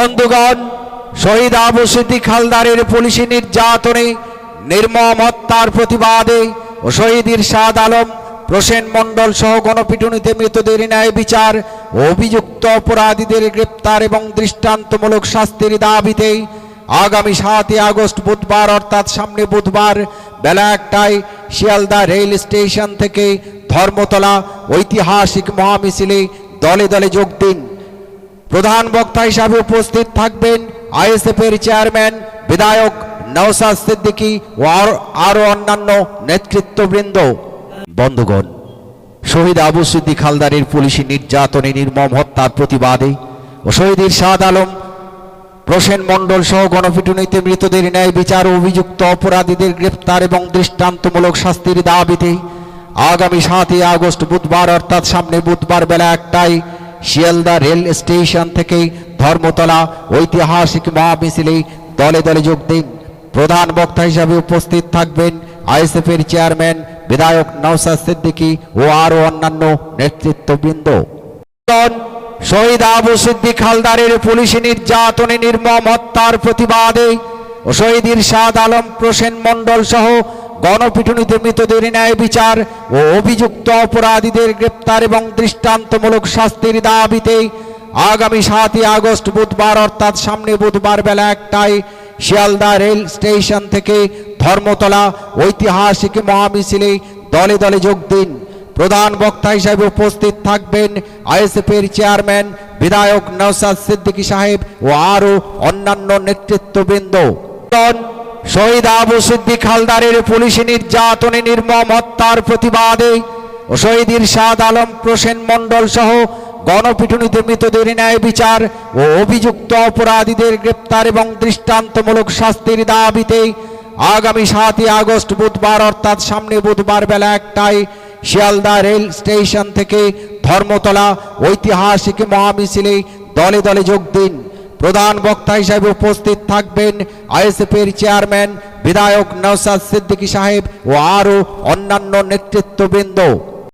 বন্ধুগণ, শহীদ আবু সিদ্দিক হালদারের পুলিশি নির্যাতনে, নির্মম হত্যার প্রতিবাদে ও শহীদ ইরশাদ আলম, প্রসেন মণ্ডল সহ গণপিটুনিতে মৃতদের ন্যায় বিচার ও অভিযুক্ত অপরাধীদের গ্রেপ্তার এবং দৃষ্টান্তমূলক শাস্তির দাবিতে আগামী 7 আগস্ট বুধবার অর্থাৎ সামনে বুধবার বেলা 1টায় শিয়ালদা রেল স্টেশন থেকে ধর্মতলা ঐতিহাসিক মহামিছিলে দলে দলে যোগ দিন। প্রধান বক্তা হিসাবে উপস্থিত থাকবেন আইএসএফ এর চেয়ারম্যান বিধায়ক নওশাদ সিদ্দিকী ও আরো অন্যান্য নেতৃত্ববৃন্দ। বন্ধুগণ, শহীদ আবু সিদ্দিক হালদারের পুলিশি নির্যাতনে, নির্মম হত্যার প্রতিবাদে ও শহীদ ইরশাদ আলম, প্রসেন মণ্ডল সহ গণপিটুনিতে মৃতদের ন্যায় বিচার ও অভিযুক্ত অপরাধীদের গ্রেপ্তার এবং দৃষ্টান্তমূলক শাস্তির দাবিতে আগামী 7 আগস্ট বুধবার অর্থাৎ সামনে বুধবার বেলা 1টায় শিয়ালদা রেল স্টেশন থেকে ধর্মতলা ঐতিহাসিক মহামিছিলে দলে দলে যোগ দিন। প্রধান বক্তা হিসাবে উপস্থিত থাকবেন আইএসএফ এর চেয়ারম্যান বিধায়ক নওশাদ সিদ্দিকী ও আরো অন্যান্য নেতৃত্ববৃন্দ। শহীদ আবু সিদ্দিক হালদারের পুলিশি নির্যাতনে, নির্মম হত্যার প্রতিবাদে ও শহীদ ইরশাদ আলম, প্রসেন মণ্ডল সহ গণপিটুনিতে মৃতদের ন্যায় বিচার ও অভিযুক্ত অপরাধীদের গ্রেপ্তার এবং দৃষ্টান্তমূলক শাস্তির দাবিতে আগামী 7 আগস্ট বুধবার অর্থাৎ সামনে বুধবার বেলা 1টায় শিয়ালদা রেল স্টেশন থেকে ধর্মতলা ঐতিহাসিক মহামিছিলে দলে দলে যোগ দিন। প্রধান বক্তা হিসেবে উপস্থিত থাকবেন আইএসএফ এর চেয়ারম্যান বিধায়ক নওশাদ সিদ্দিকী সাহেব ও আরো অন্যান্য নেতৃত্ববৃন্দ। শহীদ আবু সিদ্দিক হালদারের পুলিশি নির্যাতনে, নির্মম হত্যার প্রতিবাদে ও শহীদ ইরশাদ আলম, প্রসেন মণ্ডল সহ গণপিটুনিতে মৃতদের ন্যায় বিচার ও অভিযুক্ত অপরাধীদের গ্রেপ্তার এবং দৃষ্টান্তমূলক শাস্তির দাবিতে আগামী 7 আগস্ট বুধবার অর্থাৎ সামনে বুধবার বেলা 1টায় শিয়ালদা রেল স্টেশন থেকে ধর্মতলা ঐতিহাসিক মহামিছিলে দলে দলে যোগ দিন। প্রধান বক্তা হিসেবে উপস্থিত থাকবেন আইএসএফ এর চেয়ারম্যান বিধায়ক নওশাদ সিদ্দিকী সাহেব ও আরো অন্যান্য নেতৃত্ববৃন্দ।